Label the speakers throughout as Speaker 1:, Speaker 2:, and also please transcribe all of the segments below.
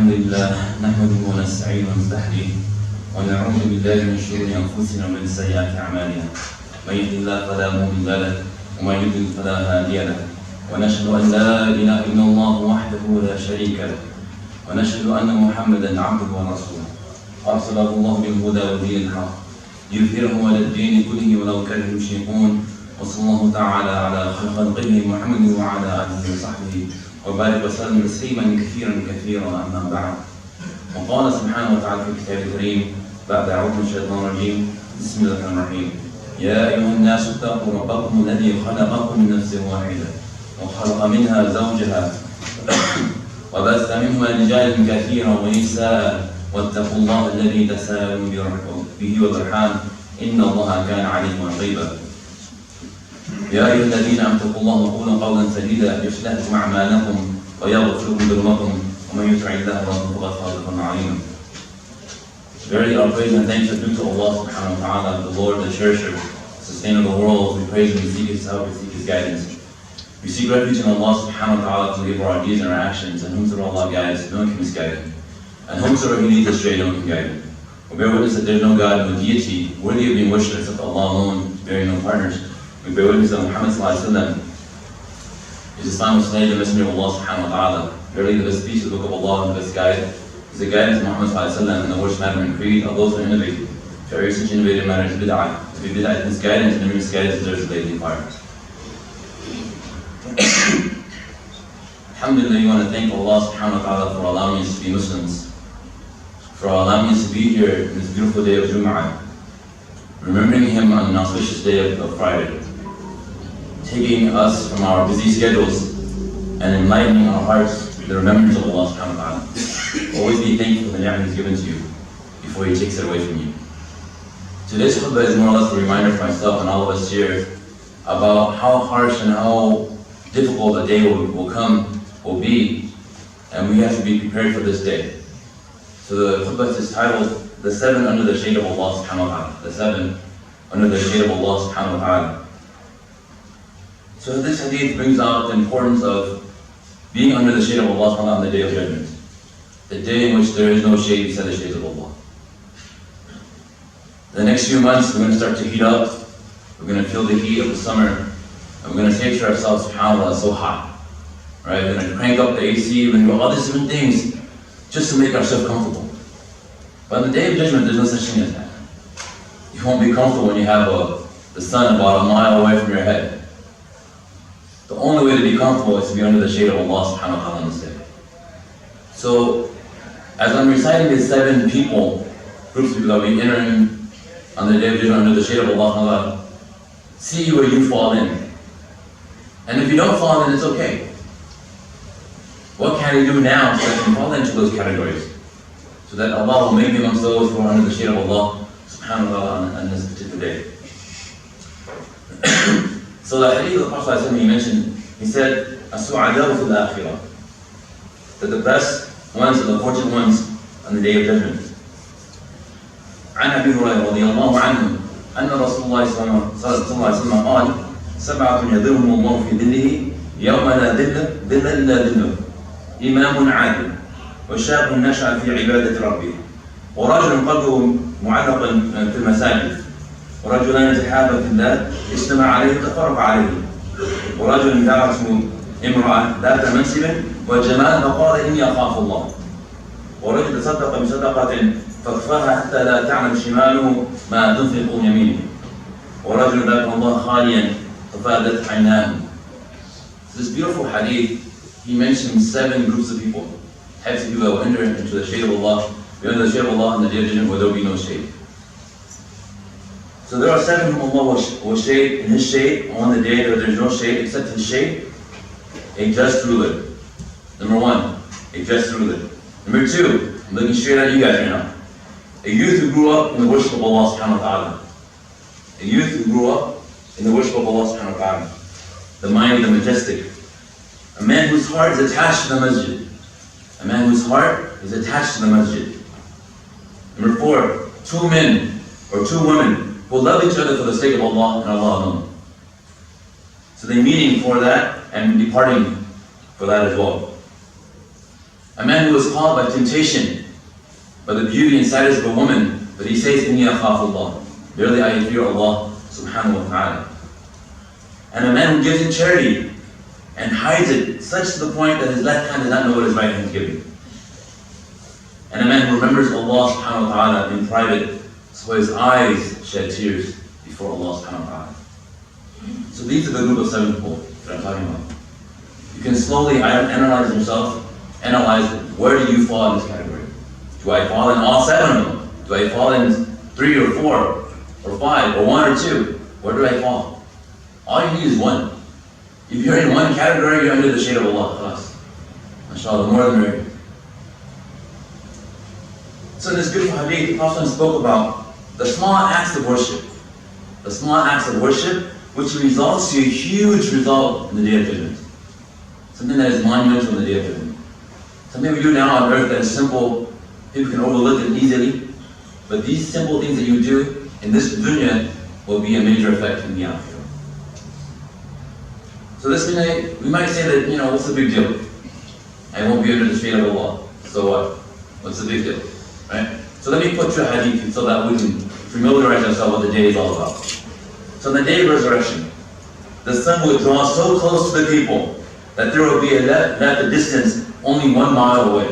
Speaker 1: الحمد لله نحمده ونستعينه ونستهديه ونعوذ بالله من شرور انفسنا ومن سيئات اعمالنا من يهد الله فلا مضل له ومن يضلل فلا هادي له ونشهد ان لا اله الا الله وحده لا شريك له ونشهد ان محمدا عبده ورسوله ارسله الله بالهدى ودين الحق ليظهره على الدين كله ولو كره المشركون وصلى الله تعالى على خلقه محمد وعلى اله وصحبه وبارك وسلم تسليما كثيرا اما بعد. وقال سبحانه وتعالى في الكتاب الكريم بعد اعوذ من الشيطان الرجيم بسم الله الرحمن الرحيم يا ايها الناس اتقوا ربكم الذي خلقكم من نفس واحده وخلق منها زوجها وبث منهما رجالا كثيرا ونساء واتقوا الله الذي تساءلون به والارحام ان الله كان عليكم رقيبا. يا أيها الذين آمنوا اتقوا الله وقولوا قولا سديدا يصلح لكم أعمالكم ويغفر لكم ذنوبكم ومن يطع الله ورسوله فقد فاز فوزا عظيما. Verily our praise and thanks are due to Allah subhanahu wa ta'ala, the Lord, the cherisher, sustainer of the world. We praise Him, we seek His help, we seek His guidance. We seek refuge in Allah subhanahu wa ta'ala to live our deeds and our actions, and whomsoever Allah guides, no one can misguide him. And whomsoever He leads astray, no one can guide him. We bear witness that there is no God, no deity, worthy of being worshipped except Allah alone, bearing no partners. We bear witness that Muhammad ﷺ is Islam, the messenger of Allah subhanahu wa ta'ala. Verily the best speech is the book of Allah and the best guide is the guidance of Muhammad ﷺ and the worst matter and creed of those who innovate. To every such innovative matter is bid'ah. To be bid'ah is misguidance, and every misguidance deserves blazing fire. Alhamdulillah, we want to thank Allah subhanahu wa ta'ala for allowing us to be Muslims, for allowing us to be here in this beautiful day of Jum'ah, remembering Him on an auspicious day of Friday, taking us from our busy schedules and enlightening our hearts with the remembrance of Allah subhanahu wa ta'ala. Always be thankful for the ni'mah He's given to you before He takes it away from you. Today's khutbah is more or less a reminder for myself and all of us here about how harsh and how difficult a day will be, and we have to be prepared for this day. So the khutbah is titled, The 7 Under the Shade of Allah subhanahu wa ta'ala. The 7 Under the Shade of Allah subhanahu wa ta'ala. So this hadith brings out the importance of being under the shade of Allah subhanahu wa ta'ala on the day of judgment. The day in which there is no shade beside the shades of Allah. The next few months we're going to start to heat up. We're going to feel the heat of the summer. And we're going to say to ourselves, subhanAllah, it's so hot. Right? We're going to crank up the AC, we're going to do all these different things just to make ourselves comfortable. But on the day of judgment, there's no such thing as that. You won't be comfortable when you have the sun about a mile away from your head. The only way to be comfortable is to be under the shade of Allah subhanahu wa ta'ala on this day. So, as I'm reciting these 7 people, groups of people that will be entering on the day of judgment under the shade of Allah subhanahu wa ta'ala, see where you fall in. And if you don't fall in, it's okay. What can you do now so that you can fall into those categories? So that Allah will make me amongst those who are under the shade of Allah subhanahu wa ta'ala on this particular day. So the hadith of the Prophet he mentioned, he said, As-su'adaw fil akhirah, that the best ones are the fortunate ones on the day of judgment. عن أبي هريرة رضي الله عنه أن رسول الله صلى الله عليه وسلم قال 7 يظلهم الله في ظله يوم لا ظل إلا ظله إمام عادل وشاب نشأ في عبادة ربه ورجل قلبه معلق في المساجد ورجلان يتحابا في الله اجتمع عليه وتفرق عليه ورجل دعته امرأة ذات منصب وجمال فقال إني أخاف الله ورجل تصدق بصدقة فاخفاها حتى لا تعلم شماله ما تنفق يمينه ورجل ذكر الله خاليا ففادت عيناه. This beautiful hadith, he mentions 7 groups of people, types of people that will enter into the shade of Allah, be under the shade of Allah on the day of judgment where there will be no shade. So there are 7 whom Allah will shade in His shade on the day that there is no shade except His shade, a just ruler. Number 1, a just ruler. Number 2, I'm looking straight at you guys right now. A youth who grew up in the worship of Allah subhanahu wa ta'ala. A youth who grew up in the worship of Allah subhanahu wa ta'ala. The mighty, the majestic. A man whose heart is attached to the masjid. A man whose heart is attached to the masjid. Number 4, 2 men or 2 women who love each other for the sake of Allah and Allah alone. So they're meeting for that and departing for that as well. A man who was called by temptation, by the beauty and status of a woman, but he says, "Inni akhafu Allah." Verily I fear Allah subhanahu wa ta'ala. And a man who gives in charity and hides it such to the point that his left hand does not know what his right hand is giving. And a man who remembers Allah subhanahu wa ta'ala in private, so his eyes shed tears before Allah subhanahu wa ta'ala. So these are the group of 7 people that I'm talking about. You can slowly analyze yourself, analyze where do you fall in this category. Do I fall in all 7 of them? Do I fall in 3 or 4 or 5 or 1 or 2? Where do I fall? All you need is 1. If you're in 1 category, you're under the shade of Allah. Khalas. MashaAllah, more than merry. So in this beautiful hadith, the Prophet spoke about the small acts of worship. The small acts of worship which results to a huge result in the Day of Judgment. Something that is monumental in the Day of Judgment. Something we do now on earth that is simple, people can overlook it easily, but these simple things that you do in this dunya will be a major effect in the akhirah. So this minute, we might say that, what's the big deal? I won't be under the shade of Allah. So what? What's the big deal? Right? So let me put you a hadith so that we can familiarize ourselves with what the day is all about. So on the day of resurrection, the sun will draw so close to the people that there will be at a distance only 1 mile away.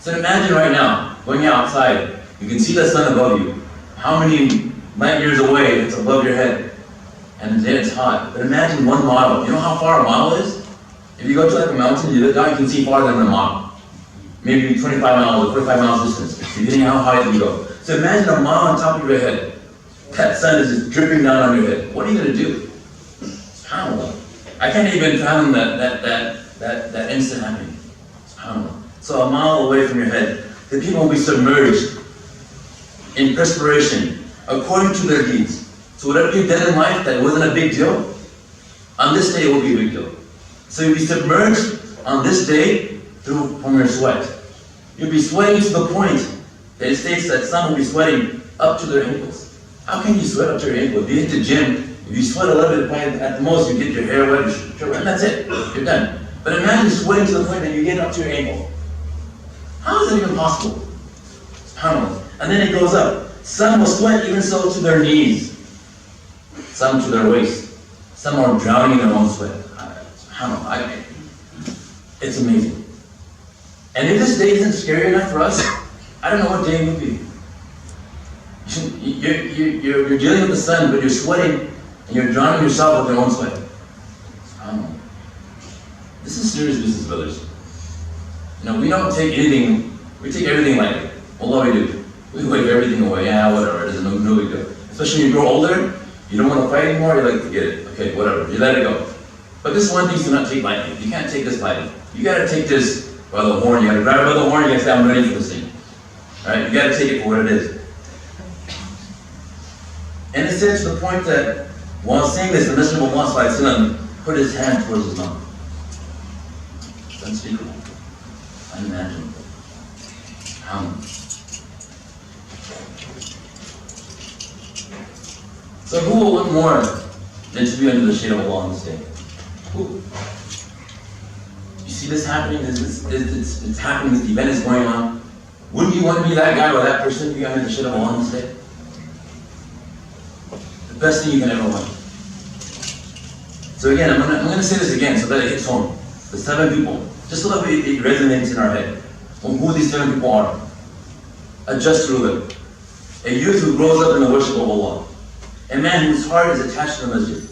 Speaker 1: So imagine right now, going outside, you can see the sun above you. How many light years away it's above your head? And then it's hot. But imagine 1 mile. You know how far a mile is? If you go to like a mountain, you look down, you can see farther than a mile. Maybe 25 miles or 45 miles distance, depending on how high you go. So imagine a mile on top of your head. That sun is just dripping down on your head. What are you going to do? SubhanAllah. I can't even fathom that instant happening. SubhanAllah. So a mile away from your head, the people will be submerged in perspiration according to their deeds. So whatever you did in life that wasn't a big deal, on this day it will be a big deal. So you'll be submerged on this day from your sweat. You'll be sweating to the point that it states that some will be sweating up to their ankles. How can you sweat up to your ankle? If you hit the gym, if you sweat a little bit, at the most you get your hair wet, your shirt wet, and that's it. You're done. But imagine sweating to the point that you get up to your ankle. How is that even possible? SubhanAllah. And then it goes up. Some will sweat even so to their knees. Some to their waist. Some are drowning in their own sweat. SubhanAllah. It's amazing. And if this day isn't scary enough for us, I don't know what day it would be. You're dealing with the sun, but you're sweating and you're drowning yourself with your own sweat. SubhanAllah. This is serious business, brothers. We don't take anything, we take everything lightly. Wallah, we do. We wave everything away. Yeah, whatever, it is no big deal. Especially when you grow older, you don't want to fight anymore, you're like, forget it. Okay, whatever, you let it go. But this one thing you do not take lightly. You can't take this lightly. You gotta take this by the horn. You gotta grab it by the horn, you gotta say, I'm ready for this thing. Alright, you gotta take it for what it is. And it said to the point that while saying this, the Messenger of Allah ﷺ put his hand towards his mouth. It's unspeakable. Unimaginable. So who will want more than to be under the shade of Allah on this day? Who? You see this happening? It's happening. This event is going on. Wouldn't you want to be that guy or that person to be under the shade of Allah on this day? The best thing you can ever want. So again, I'm going to say this again so that it hits home. The 7 people. Just so that it resonates in our head on who these 7 people are. A just ruler. A youth who grows up in the worship of Allah. A man whose heart is attached to the masjid.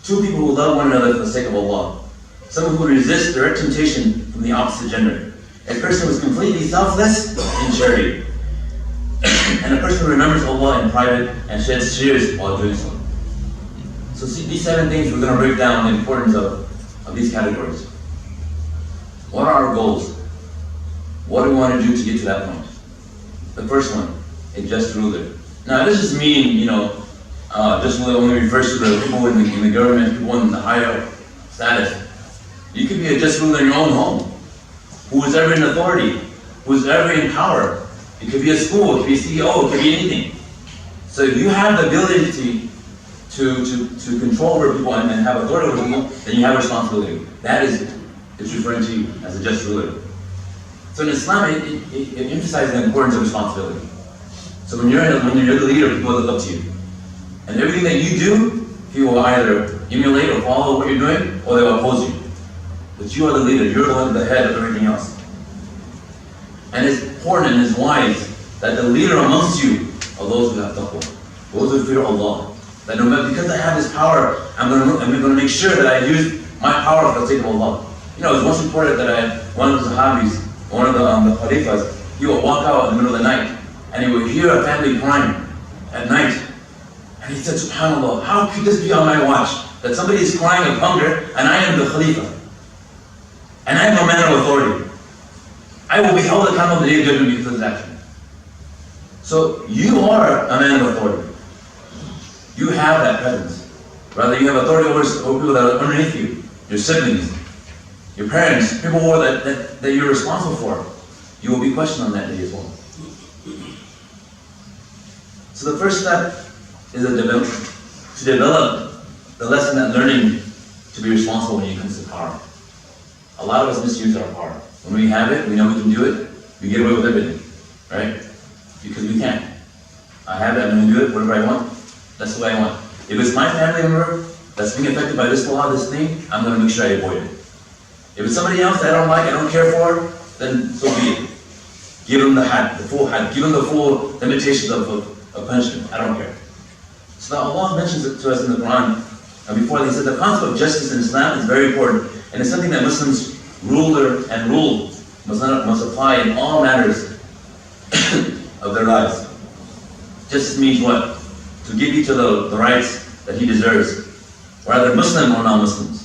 Speaker 1: 2 people who love one another for the sake of Allah. Someone who resists direct temptation from the opposite gender. A person who is completely selfless in charity. And a person who remembers Allah in private and sheds tears while doing so. So see, these 7 things we're going to break down the importance of these categories. What are our goals? What do we want to do to get to that point? The first one, a just ruler. Now this doesn't mean, just ruler only refers to the people in the government, people in the higher status. You could be a just ruler in your own home, who is ever in authority, who is ever in power. It could be a school, it could be a CEO, it could be anything. So if you have the ability to control over people and have authority over people, then you have responsibility. That is, it's referring to you as a just ruler. So in Islam, it emphasizes the importance of responsibility. So when you're the leader, people look up to you. And everything that you do, people will either emulate or follow what you're doing, or they will oppose you. But you are the leader, you're the one, the head of everything else. And it's important and it's wise that the leader amongst you are those who have taqwa, those who fear Allah. That no matter, because I have this power, I'm going to make sure that I use my power for the sake of Allah. You know, it's once reported that one of the Sahabis, one of the Khalifas, he would walk out in the middle of the night and he would hear a family crying at night. And he said, SubhanAllah, how could this be on my watch? That somebody is crying of hunger and I am the Khalifa. And I have no manner of authority. I will be held accountable on the day of judgment because of this action. So you are a man of authority. You have that presence. Rather, you have authority over people that are underneath you, your siblings, your parents, people who are that you're responsible for. You will be questioned on that day as well. So the first step is to develop the lesson that learning to be responsible when it comes to power. A lot of us misuse our power. When we have it, we know we can do it, we get away with everything, right? Because we can. I have it, I'm going to do it, whatever I want, that's the way I want. If it's my family member that's being affected by this law, this thing, I'm going to make sure I avoid it. If it's somebody else that I don't like, I don't care for, then so be it. Give them the full had, give them the full limitations of punishment. I don't care. So now Allah mentions it to us in the Quran. And before he said the concept of justice in Islam is very important. And it's something that Muslims, ruler and rule, must apply in all matters of their lives. Justice means what? To give each other the rights that he deserves. Whether Muslim or non-Muslims.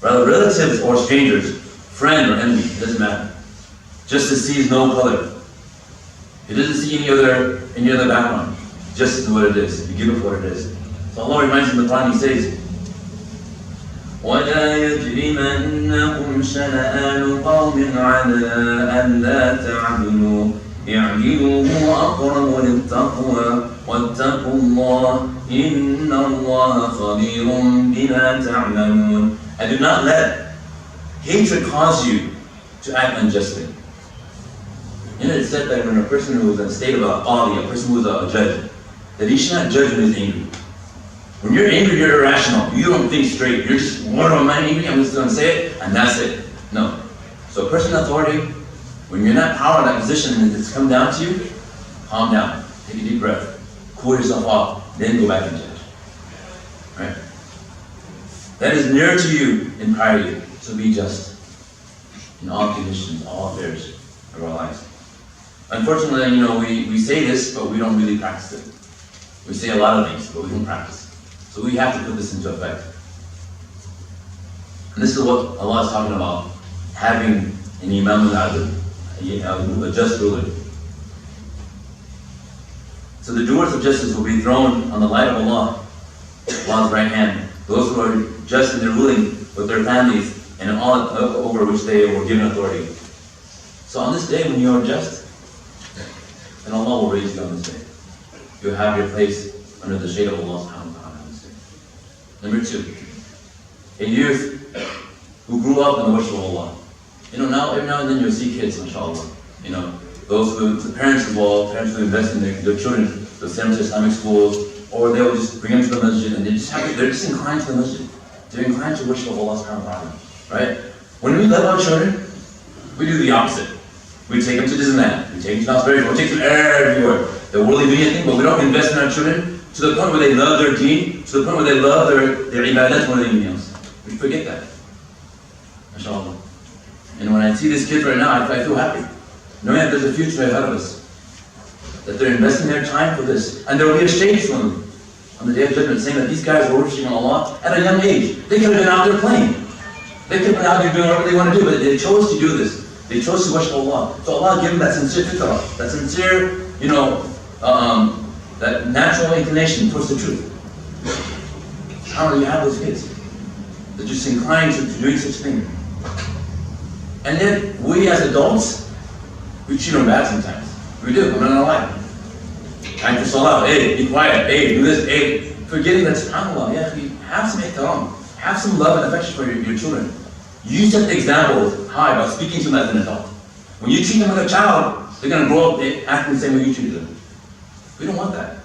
Speaker 1: Whether relatives or strangers, friend or enemy, it doesn't matter. Justice sees no color. It doesn't see any other background. Justice is what it is. You give it for what it is. So Allah reminds in the Quran, He says, وَلَا يَجْرِمَنَّكُمْ شَنَآنُ قَوْمٍ عَلَىٰ أَلَّا تَعْدِلُوا اعْدِلُوا هُوَ أَقْرَبُ لِلتَّقْوَىٰ وَاتَّقُوا اللَّهَ إِنَّ اللَّهَ خَبِيرٌ بِمَا تَعْمَلُونَ. And do not let hatred cause you to act unjustly. You know, it's said that when a person who is in a state of a qadi, a person who is a judge, that he should not judge when he's angry. When you're angry, you're irrational. You don't think straight. You're just, what am I angry? I'm just going to say it, and that's it. No. So a person in authority, when you're in that power, that position, and it's come down to you, calm down. Take a deep breath. Cool yourself off. Then go back and judge. Right? That is nearer to you in piety. So be just in all conditions, all affairs of our lives. Unfortunately, you know, we say this, but we don't really practice it. We say a lot of things, but we don't practice. So we have to put this into effect. And this is what Allah is talking about, having an Imam al-Adl, a just ruler. So the doers of justice will be thrown on the light of Allah, Allah's right hand. Those who are just in their ruling with their families and all over which they were given authority. So on this day when you are just, then Allah will raise you on this day. You'll have your place under the shade of Allah subhanahu wa ta'ala on this day. Number 2, a youth who grew up in the worship of Allah. You know, now every now and then you'll see kids, mashallah. You know, those who, the parents as well, parents who invest in their children, they'll send them to Islamic schools, or they'll just bring them to the masjid, and they're just inclined to the masjid. They're inclined to worship of Allah subhanahu wa ta'ala. Right? When we love our children, we do the opposite. We take them to Disneyland, we take them to Las Vegas, we take them everywhere. The worldly dunya thing, but we don't invest in our children to the point where they love their deen, to the point where they love their ibadat more than anything else. We forget that. MashaAllah. And when I see these kids right now, I feel happy. Knowing that there's a future ahead of us. That they're investing their time for this. And there will be a stage for them on the Day of Judgment saying that these guys were worshiping Allah at a young age. They could have been out there playing. They could have been out there doing whatever they want to do, but they chose to do this. They chose to worship Allah. So Allah gave them that sincere fitrah, that sincere, you know, that natural inclination towards the truth. How do you have those kids? They're just inclined to doing such things. And then we as adults, we treat them bad sometimes. We do, I'm not gonna lie. Time for salah, hey, be quiet, hey, do this, hey. Forgetting that, subhanAllah, have some ihtaram, have some love and affection for your children. You set the example high by speaking to them as an adult. When you treat them like a child, they're going to grow up acting the same way you treat them. We don't want that.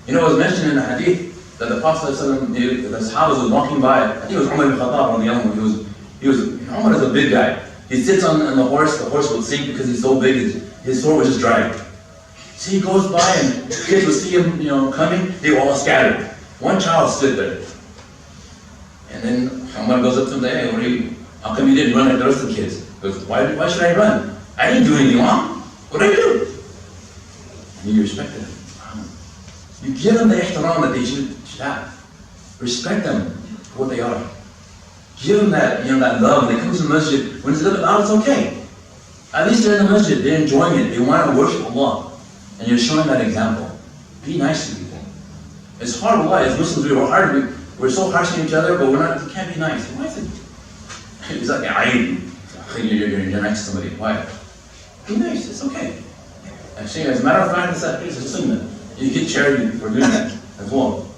Speaker 1: You know, it was mentioned in the hadith that the Prophet ﷺ, the Sahabas was walking by. I think it was Umar ibn Khattab on the other one. Umar is a big guy. He sits on the horse would sink because he's so big, his sword was just dry. So he goes by and kids would see him, coming, they were all scattered. One child stood there. And then Umar goes up to him, hey, how come you didn't run like the rest of the kids? He goes, why should I run? I didn't do anything wrong. What did I do? And you respected them. You give them the ihtiram that they should have. Respect them for what they are. Give them that, that love. When they come to the masjid, when it's a little bit loud, it's okay. At least they're in the masjid, they're enjoying it, they want to worship Allah. And you're showing that example. Be nice to people. It's hard, Allah, as Muslims, we're so harsh on each other, but we can't be nice. Why is it? It's like, you're nice to somebody. Why? Be nice, it's okay. Actually, as a matter of fact, it's a sunnah. You get charity for doing that as well.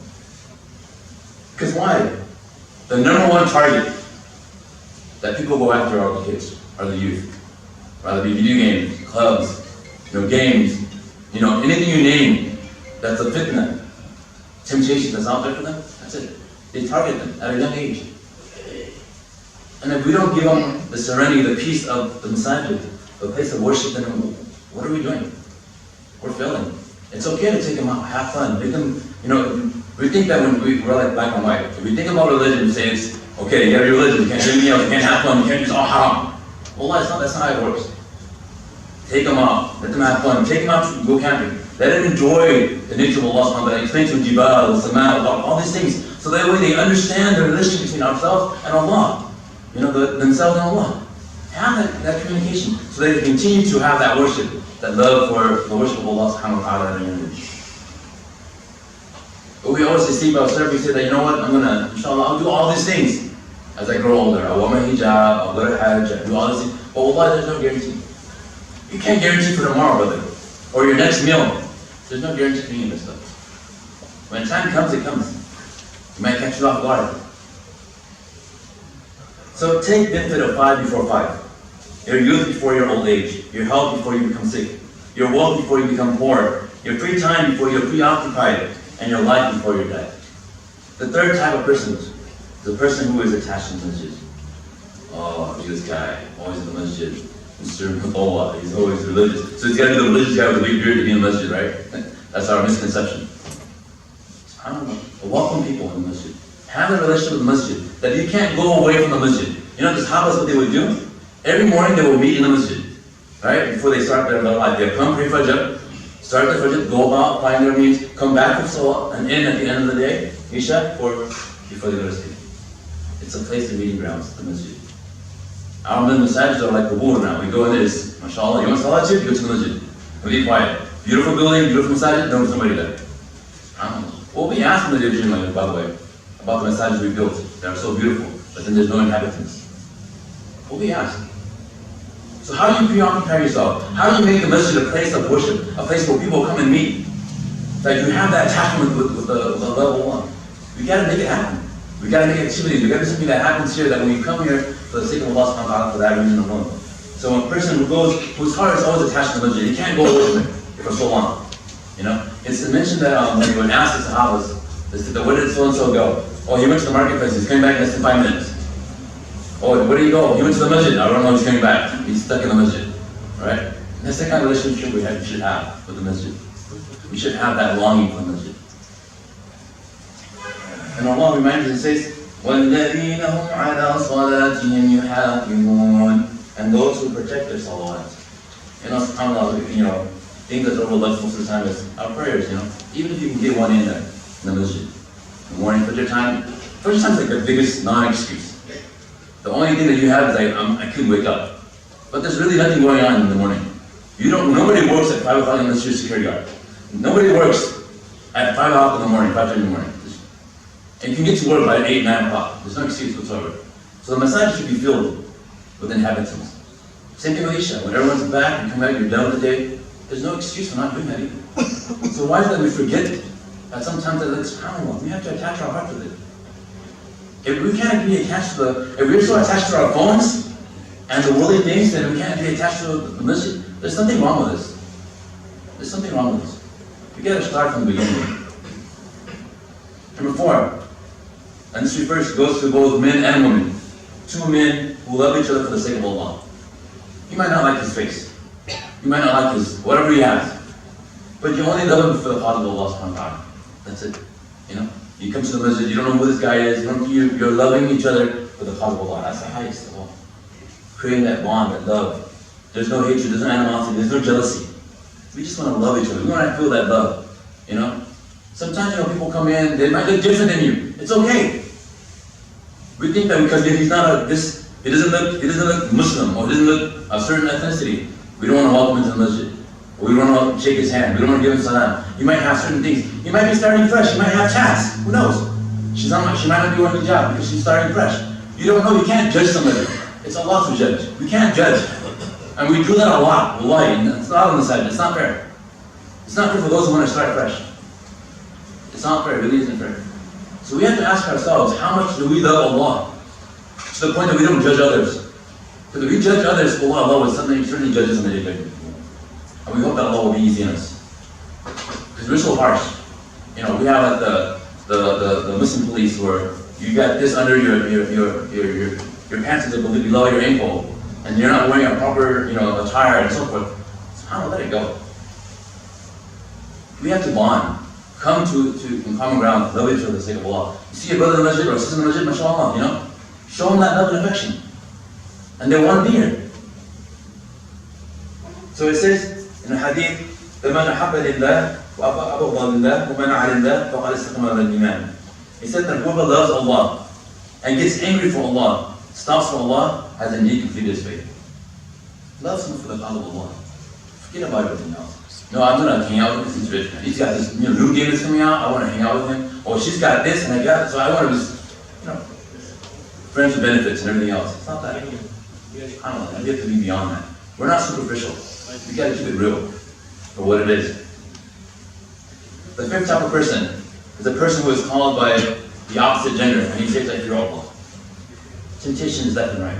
Speaker 1: Because why? The number one target that people go after are the kids, are the youth. Whether it be video games, clubs, games, anything you name that's a fitna, temptation that's out there for them, that's it. They target them at a young age. And if we don't give them the serenity, the peace of the masajid, the place of worship, then what are we doing? We're failing. It's okay to take them out, have fun, make them, we think that when we're like black and white, if we think about religion, we say it's, okay, you have your religion, you can't drink meal, you can't have fun, you can't use all haram. Well, that's not how it works. Take them out, let them have fun, take them out to go camping, let them enjoy the nature of Allah subhanahu wa ta'ala, explain to them jibal, sama, all these things, so that way they understand the relationship between ourselves and Allah, themselves and Allah. Have that communication, so they continue to have that worship, that love for the worship of Allah subhanahu wa ta'ala. But we always deceive ourselves, we say that, inshallah, I'll do all these things as I grow older. I'll wear my hijab, I'll go to Hajj, I'll do all these things. But Allah, there's no guarantee. You can't guarantee for tomorrow, brother. Or your next meal. There's no guarantee for any of this stuff. When time comes, it comes. You might catch you off guard. So take benefit of 5 before 5. Your youth before your old age. Your health before you become sick. Your wealth before you become poor. Your free time before you're preoccupied. And your life before you die. The third type of person is the person who is attached to the masjid. Oh, this guy, always in the masjid. Mr. Mutawwa, he's always religious. So he's got to be the religious guy with the big beard to be in the masjid, right? That's our misconception. I don't know. Welcome people in the masjid. Have a relationship with the masjid that you can't go away from the masjid. The Sahabas, what they would do? Every morning they would meet in the masjid, right? Before they start their life, they come pray Fajr, start the Fajr, go about, find their meals, come back for Salah, and end at the end of the day, Isha, before they go to sleep. It's a place of meeting grounds, the masjid. Our masajids are like the qubur now. We go in there, mashallah, you want salat, you go to the masjid. And be quiet. Beautiful building, beautiful masajid, don't somebody there. We'll be asking the division, by the way, about the masajids we built. They are so beautiful, but then there's no inhabitants. We'll be asked. So how do you preoccupy yourself? How do you make the masjid a place of worship, a place where people come and meet? That you have that attachment with the level one. We gotta make it happen. We gotta make activities. We gotta do something that happens here that when you come here for the sake of Allah subhanahu wa ta'ala for that reason alone. So when a person whose heart is always attached to the masjid, he can't go away from it for so long. It's mentioned that when he would ask the Sahabas, they said, where did so and so go? Oh, he went to the marketplace, he's coming back in less than 5 minutes. Oh, where did he go? He went to the masjid, I don't know, he's coming back. He's stuck in the masjid. Alright? That's the kind of relationship we should have with the masjid. We should have that longing for the masjid. And Allah reminds us and says, وَالَّذِينَ هُمْ عَلَىٰ صَلَاتِهِمْ يُحَافِظُونَ And those who protect their salawat. SubhanAllah, things that's overlooked most of the time is our prayers, Even if you can get one in there, in the masjid. In the morning, Fajr time is like the biggest non-excuse. The only thing that you have is I couldn't wake up. But there's really nothing going on in the morning. Nobody works at 5 o'clock unless you're a security guard. Nobody works at 5 o'clock in the morning, 5:30 in the morning. And you can get to work by 8, 9 o'clock. There's no excuse whatsoever. So the masajid should be filled with inhabitants. Same thing with Isha. When everyone's back, you come back, you're done with the day, there's no excuse for not doing that either. So why is it that we forget that sometimes it's subhanAllah, we have to attach our heart to it. If we can't be attached if we're so attached to our phones, and the worldly things, then we can't be attached to the masjid. There's something wrong with this. There's something wrong with this. We gotta start from the beginning. Number 4, and this goes to both men and women. 2 men who love each other for the sake of Allah. You might not like his face. You might not like his whatever he has. But you only love him for the cause of Allah subhanahu wa ta'ala. That's it. You know? You come to the masjid, you don't know who this guy is, you're loving each other for the cause of Allah. That's the highest of all. Creating that bond, that love. There's no hatred, there's no animosity, there's no jealousy. We just want to love each other. We want to feel that love. You know? Sometimes, people come in, they might look different than you. It's okay. We think that because he's not he doesn't look Muslim, or he doesn't look a certain ethnicity, we don't want to welcome him to the masjid. Or we don't want to shake his hand, we don't want to give him salam. He might have certain things. He might be starting fresh, he might have tats. Who knows? She might not be wearing hijab because she's starting fresh. You don't know, you can't judge somebody. It's Allah to judge. We can't judge. And we do that a lot, wallahi. It's not on the side, it's not fair. It's not fair for those who want to start fresh. It's not fair, it really isn't fair. So we have to ask ourselves, how much do we love Allah? To the point that we don't judge others. Because if we judge others, Allah will certainly judges on the day of judgment. And we hope that Allah will be easy on us. Because we're so harsh. We have like the Muslim police where you got this under your pants is below your ankle, and you're not wearing a proper attire and so forth. So let it go. We have to bond. Come to common ground, love each other for the sake of Allah. You see your brother in the masjid or sister in the masjid, mashallah, show them that love and affection. And they want to be here. So it says in the hadith, فَمَنْ أَحَبَّ لِلَّهِ وَأَبَغْضَ لِلَّهِ وَمَنَعَ لِلَّهِ فَقَدْ اسْتَكْمَلَ الْإِيمَانِ. He said that whoever loves Allah and gets angry for Allah, stops for Allah, has indeed completed his faith. Love someone for the cause of Allah. Forget about everything else. No, I'm going to hang out with this rich man. He's got this new game that's coming out, I want to hang out with him. Or she's got this and I got it, so I want to just, friends with benefits and everything else. It's not that. I don't know, we have to be beyond that. We're not superficial. We got to keep it real for what it is. The 5th type of person is a person who is called by the opposite gender, and he says that you're Allah. Temptation is left and right.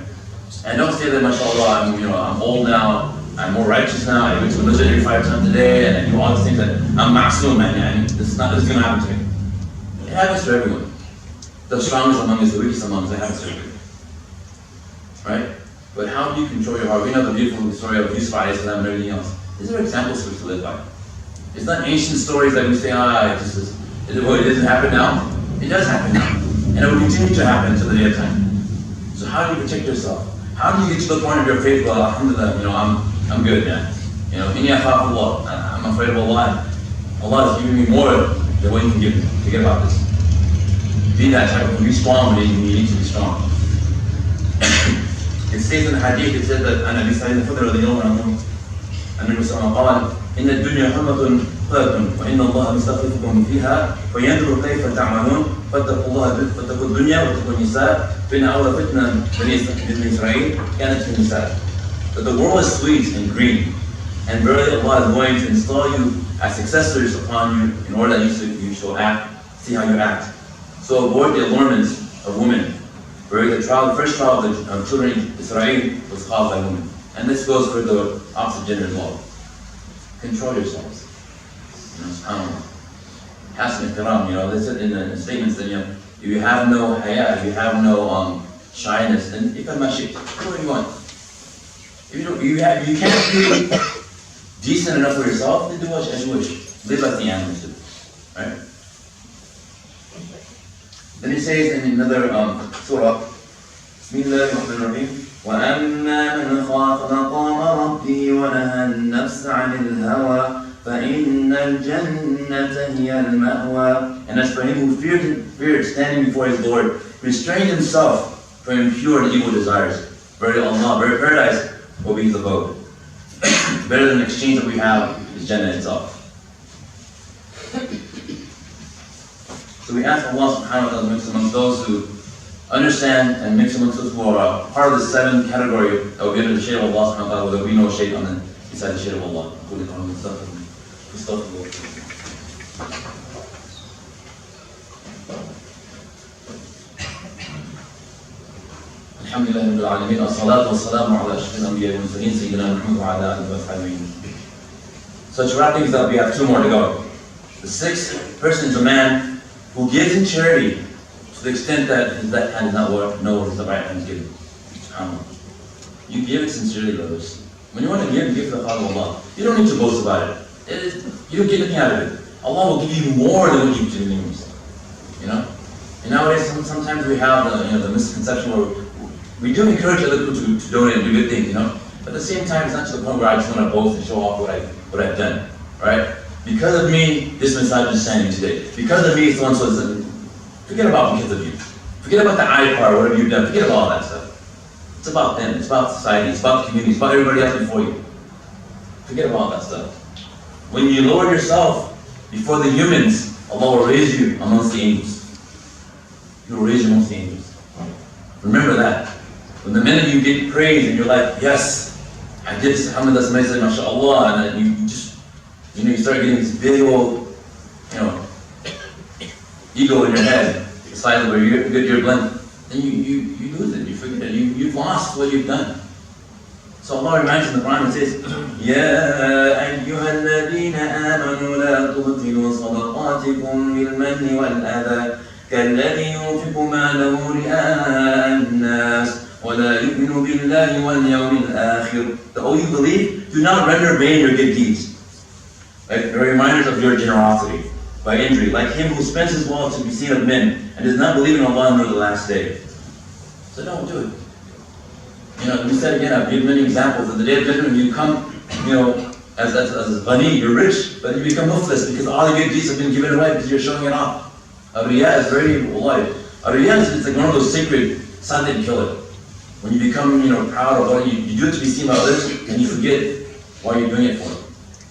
Speaker 1: And don't say that, mashallah, I'm old now, I'm more righteous now, I go to the masjid every 5 times a day, and I do all these things that I'm ma'soom, man. This is going to happen to me. It happens to everyone. The strongest among us, the weakest among us, it happens to everyone. Right? But how do you control your heart? We know the beautiful story of Yusuf and everything else. These are examples for us to live by. It's not ancient stories that we say, it doesn't happen now. It does happen now. And it will continue to happen until the day of time. So how do you protect yourself? How do you get to the point of your faith, well, alhamdulillah, I'm good, man. Inni akhaf Allah. I'm afraid of Allah. Allah is giving me more than what you can give me. Forget about this. Be that type of, be strong when you need to be strong. It states in the hadith, it says that عن أبي سعيد الخدري رضي الله عنه أن النبي صلى الله عليه وسلم قال إن الدنيا حمة قاتم وإن الله مستخلفكم فيها فينظر كيف تعملون فاتقوا الدنيا واتقوا النساء فإن أول فتنة بني إسرائيل كانت في النساء. That the world is sweet and green, and verily Allah is going to install you as successors upon you in order that you shall act, see how you act. So avoid the allurements of women. The first trial of children in Israel was caused by women. And this goes for the opposite gender as well. Control yourselves. SubhanAllah. Hasn al-Kiram, they said in the statements that, if you have no haya, if you have no shyness, then you can mashik. Do what you want. If you can't be decent enough for yourself, then do as you wish. Live like the animals do. Right? Then he says in another surah, Bismillah ar-rahman ar-raheem, وَأَمَّا مَنْ خَافَ مَقَامَ رَبِّهِ وَنَهَى النَّفْسَ عَنِ الْهَوَى فَإِنَّ الْجَنَّةَ هِيَ الْمَأْوَى. And as for him who feared standing before his Lord, restrained himself from impure and evil desires, very paradise will be his abode. Better than the exchange that we have is Jannah itself. So we ask Allah subhanahu wa ta'ala to mix amongst those who understand and mix amongst those who are part of the 7 category that will be under the shade of Allah subhanahu wa ta'ala, where there will be no shade on beside the shade of Allah. Alhamdulillah Rabbil Alameen. As-salatu was-salamu ala ashrafil anbiya'i wal mursalin Sayyidina Muhammad wa ala alihi wa sahbihi. So to wrap things up, we have 2 more to go. The 6th person is a man who gives in charity to the extent that his left hand does not know what his right hand is giving. You give it sincerely, brothers. When you want to give for the cause of Allah. You don't need to boast about it. You don't get anything out of it. Allah will give you more than what you give to the news. You know? And nowadays, sometimes we have the misconception where we do encourage other people to donate and do good things, you know? But at the same time, it's not to the point where I just want to boast and show off what I've done, right? Because of me, this message is standing today. Because of me, so-and-so is. Forget about because of you. Forget about the I part, whatever you've done. Forget about all that stuff. It's about them. It's about society. It's about the community. It's about everybody else before you. Forget about all that stuff. When you lower yourself before the humans, Allah will raise you amongst the angels. He will raise you amongst the angels. Remember that. When the minute you get praise and you're like, yes, I did this, alhamdulillah, mashallah, and then you just, you start getting this big old, ego in your head, the size where you're blended, then you lose it, you forget it, you've lost what you've done. So Allah reminds in the Quran and says, يَا أَيُّهَا الَّذِينَ آمَنُوا لَا تُبْطِلُوا صَدَقَاتِكُمْ بِالْمَنِّ وَالْأَذَى كَالَّذِي يُنْفِقُ مَالَهُ رِئَاءَ النَّاسِ وَلَا يُؤْمِنُ بِاللَّهِ وَالْيَوْمِ الْآخِرِ. O you believe, do not render vain your good deeds. Right? They're reminders of your generosity by injury, like him who spends his wealth to be seen of men and does not believe in Allah nor the last day. So don't do it. We said again, I've given many examples. At the day of judgment, you come, as ghani, you're rich, but you become muflis because all the good deeds have been given away because you're showing it off. Ar-riya is very wallahi. Ar-riya is like one of those sacred sons that kill it. When you become, proud of what you do it to be seen by others, and you forget why you're doing it for.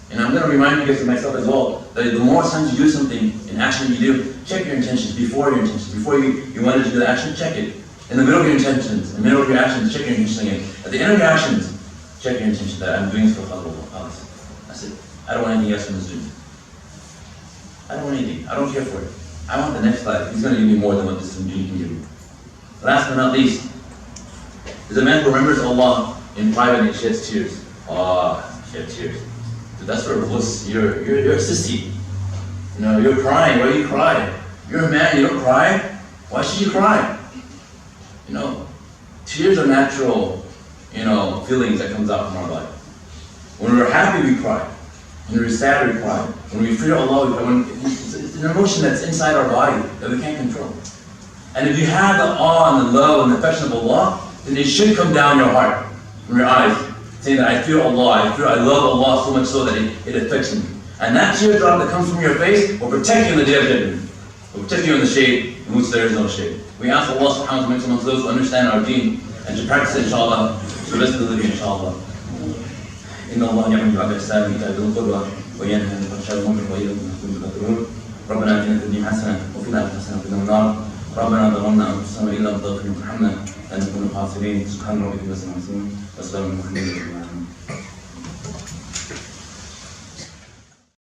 Speaker 1: And I'm going to remind you guys of myself as well, that the more times you do something, an action you do, check your intentions before your intentions. Before you wanted to do the action, check it. In the middle of your intentions, in the middle of your actions, check your intentions again. At the end of your actions, check your intention that I'm doing this for Allah. That's it. I don't want anything else from this dude. I don't want anything. I don't care for it. I want the next life. He's going to give me more than what this dude can give me. Last but not least, is a man who remembers Allah in private and sheds tears. Shed tears. Dude, that's for a wuss. You're a sissy. You're crying. Why do you cry? You're a man, you don't cry. Why should you cry? Tears are natural, feelings that comes out from our life. When we're happy, we cry. When we're sad, we cry. When we fear Allah, we cry. It's an emotion that's inside our body that we can't control. And if you have the awe and the love and the affection of Allah, then it should come down your heart, from your eyes, saying that I fear Allah, I love Allah so much so that it affects me. And that teardrop that comes from your face will protect you in the day of judgment. It will protect you in the shade in which there is no shade. We ask Allah subhanahu wa ta'ala to make amongst those who understand our deen and to practice it, inshallah, to the rest of the living, inshallah. Inna Allah ya'muru bil-ihsani wa ita'i dhil qurba wa yanha 'anil fahsha'i wal munkari wa ya'muru bil 'adli wal ihsani. Rabbana atina fid dunya hasanah wa fil akhirati hasanah wa qina adhaban nar. Rabbana zalamna anfusana wa in lam taghfir lana wa tarhamna lanakunanna minal khasirin. Subhana rabbika rabbil izzati amma yasifun wa salamun ala al-mursalin.